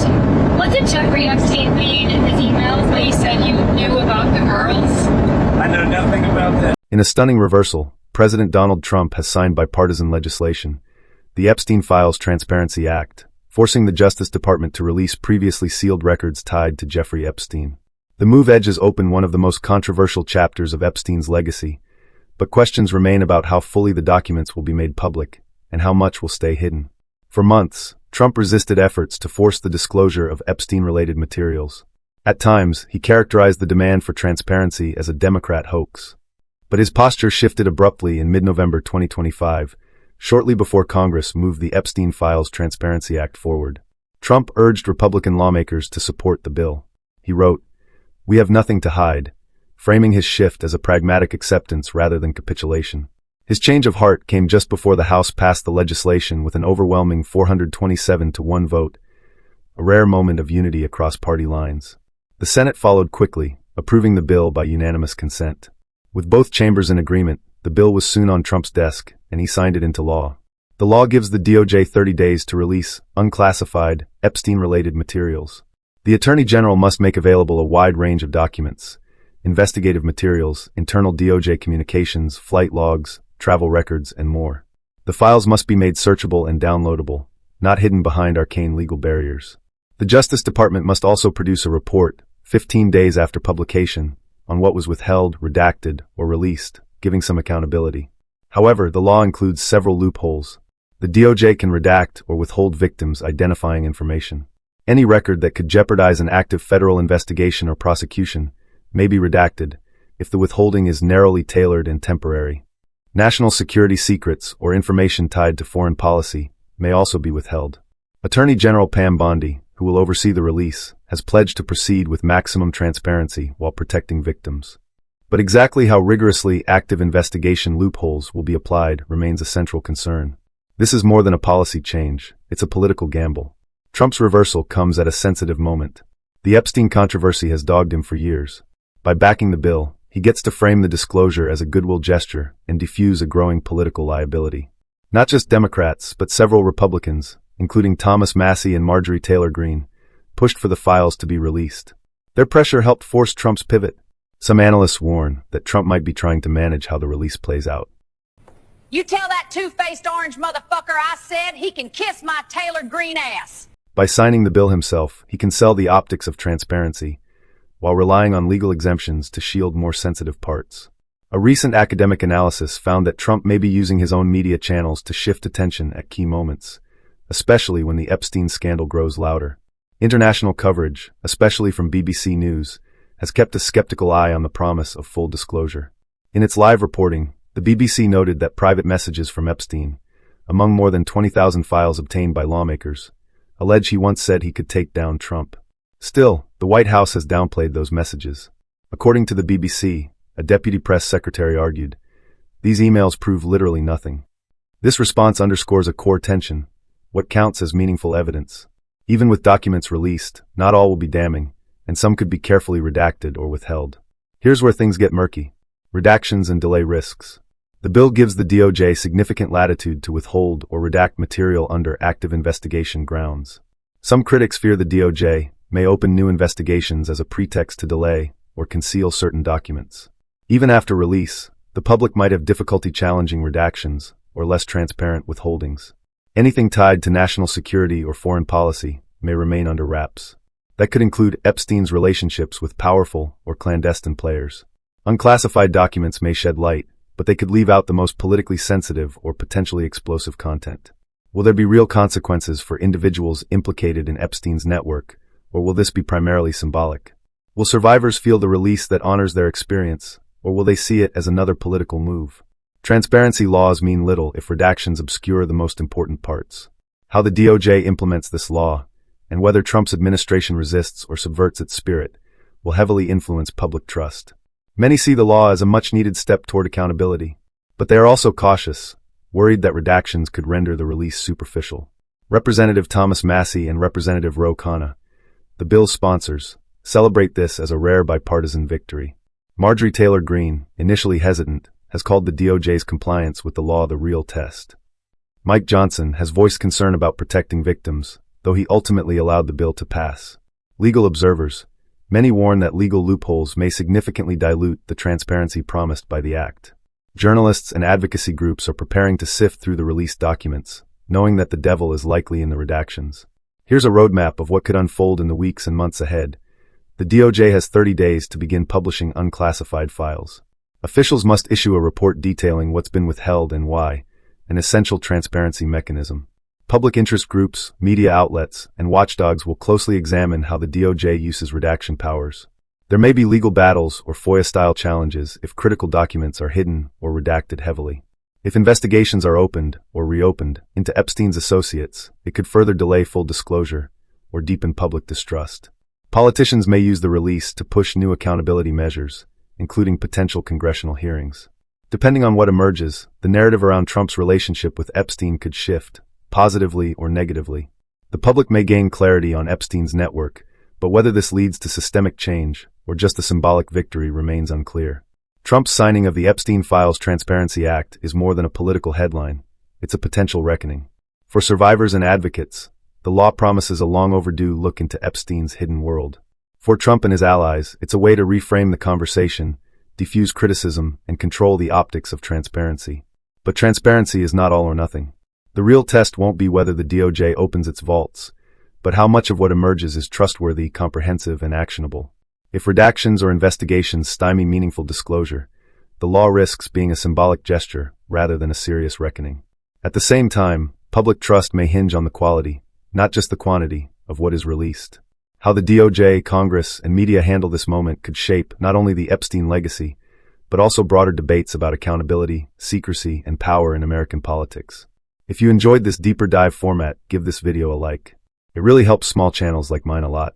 And what did Jeffrey Epstein mean in his emails when he said you knew about the girls? I know nothing about that. In a stunning reversal, President Donald Trump has signed bipartisan legislation, the Epstein Files Transparency Act, forcing the Justice Department to release previously sealed records tied to Jeffrey Epstein. The move edges open one of the most controversial chapters of Epstein's legacy, but questions remain about how fully the documents will be made public and how much will stay hidden. For months, Trump resisted efforts to force the disclosure of Epstein-related materials. At times, he characterized the demand for transparency as a Democrat hoax. But his posture shifted abruptly in mid-November 2025, shortly before Congress moved the Epstein Files Transparency Act forward. Trump urged Republican lawmakers to support the bill. He wrote, "We have nothing to hide," framing his shift as a pragmatic acceptance rather than capitulation. His change of heart came just before the House passed the legislation with an overwhelming 427-1 vote, a rare moment of unity across party lines. The Senate followed quickly, approving the bill by unanimous consent. With both chambers in agreement, the bill was soon on Trump's desk, and he signed it into law. The law gives the DOJ 30 days to release unclassified, Epstein-related materials. The Attorney General must make available a wide range of documents: investigative materials, internal DOJ communications, flight logs, travel records, and more. The files must be made searchable and downloadable, not hidden behind arcane legal barriers. The Justice Department must also produce a report, 15 days after publication, on what was withheld, redacted, or released, giving some accountability. However, the law includes several loopholes. The DOJ can redact or withhold victims' identifying information. Any record that could jeopardize an active federal investigation or prosecution may be redacted if the withholding is narrowly tailored and temporary. National security secrets or information tied to foreign policy may also be withheld. Attorney General Pam Bondi, who will oversee the release, has pledged to proceed with maximum transparency while protecting victims. But exactly how rigorously active investigation loopholes will be applied remains a central concern. This is more than a policy change, it's a political gamble. Trump's reversal comes at a sensitive moment. The Epstein controversy has dogged him for years. By backing the bill, he gets to frame the disclosure as a goodwill gesture and defuse a growing political liability. Not just Democrats, but several Republicans, including Thomas Massie and Marjorie Taylor Greene, pushed for the files to be released. Their pressure helped force Trump's pivot. Some analysts warn that Trump might be trying to manage how the release plays out. You tell that two-faced orange motherfucker I said he can kiss my Taylor Greene ass. By signing the bill himself, he can sell the optics of transparency, while relying on legal exemptions to shield more sensitive parts. A recent academic analysis found that Trump may be using his own media channels to shift attention at key moments, especially when the Epstein scandal grows louder. International coverage, especially from BBC News, has kept a skeptical eye on the promise of full disclosure. In its live reporting, the BBC noted that private messages from Epstein, among more than 20,000 files obtained by lawmakers, allege he once said he could take down Trump. Still, the White House has downplayed those messages. According to the BBC, a deputy press secretary argued, these emails prove literally nothing. This response underscores a core tension: what counts as meaningful evidence? Even with documents released, not all will be damning, and some could be carefully redacted or withheld. Here's where things get murky: redactions and delay risks. The bill gives the DOJ significant latitude to withhold or redact material under active investigation grounds. Some critics fear the DOJ may open new investigations as a pretext to delay or conceal certain documents. Even after release, the public might have difficulty challenging redactions or less transparent withholdings. Anything tied to national security or foreign policy may remain under wraps. That could include Epstein's relationships with powerful or clandestine players. Unclassified documents may shed light, but they could leave out the most politically sensitive or potentially explosive content. Will there be real consequences for individuals implicated in Epstein's network, or will this be primarily symbolic? Will survivors feel the release that honors their experience, or will they see it as another political move? Transparency laws mean little if redactions obscure the most important parts. How the DOJ implements this law, and whether Trump's administration resists or subverts its spirit, will heavily influence public trust. Many see the law as a much-needed step toward accountability, but they are also cautious, worried that redactions could render the release superficial. Representative Thomas Massie and Representative Ro Khanna, the bill's sponsors, celebrate this as a rare bipartisan victory. Marjorie Taylor Greene, initially hesitant, has called the DOJ's compliance with the law the real test. Mike Johnson has voiced concern about protecting victims, though he ultimately allowed the bill to pass. Legal observers. Many warn that legal loopholes may significantly dilute the transparency promised by the act. Journalists and advocacy groups are preparing to sift through the released documents, knowing that the devil is likely in the redactions. Here's a roadmap of what could unfold in the weeks and months ahead. The DOJ has 30 days to begin publishing unclassified files. Officials must issue a report detailing what's been withheld and why, an essential transparency mechanism. Public interest groups, media outlets, and watchdogs will closely examine how the DOJ uses redaction powers. There may be legal battles or FOIA-style challenges if critical documents are hidden or redacted heavily. If investigations are opened or reopened into Epstein's associates, it could further delay full disclosure or deepen public distrust. Politicians may use the release to push new accountability measures, including potential congressional hearings. Depending on what emerges, the narrative around Trump's relationship with Epstein could shift, positively or negatively. The public may gain clarity on Epstein's network, but whether this leads to systemic change or just a symbolic victory remains unclear. Trump's signing of the Epstein Files Transparency Act is more than a political headline. It's a potential reckoning. For survivors and advocates, the law promises a long overdue look into Epstein's hidden world. For Trump and his allies, it's a way to reframe the conversation, diffuse criticism, and control the optics of transparency. But transparency is not all or nothing. The real test won't be whether the DOJ opens its vaults, but how much of what emerges is trustworthy, comprehensive, and actionable. If redactions or investigations stymie meaningful disclosure, the law risks being a symbolic gesture rather than a serious reckoning. At the same time, public trust may hinge on the quality, not just the quantity, of what is released. How the DOJ, Congress, and media handle this moment could shape not only the Epstein legacy, but also broader debates about accountability, secrecy, and power in American politics. If you enjoyed this deeper dive format, give this video a like. It really helps small channels like mine a lot.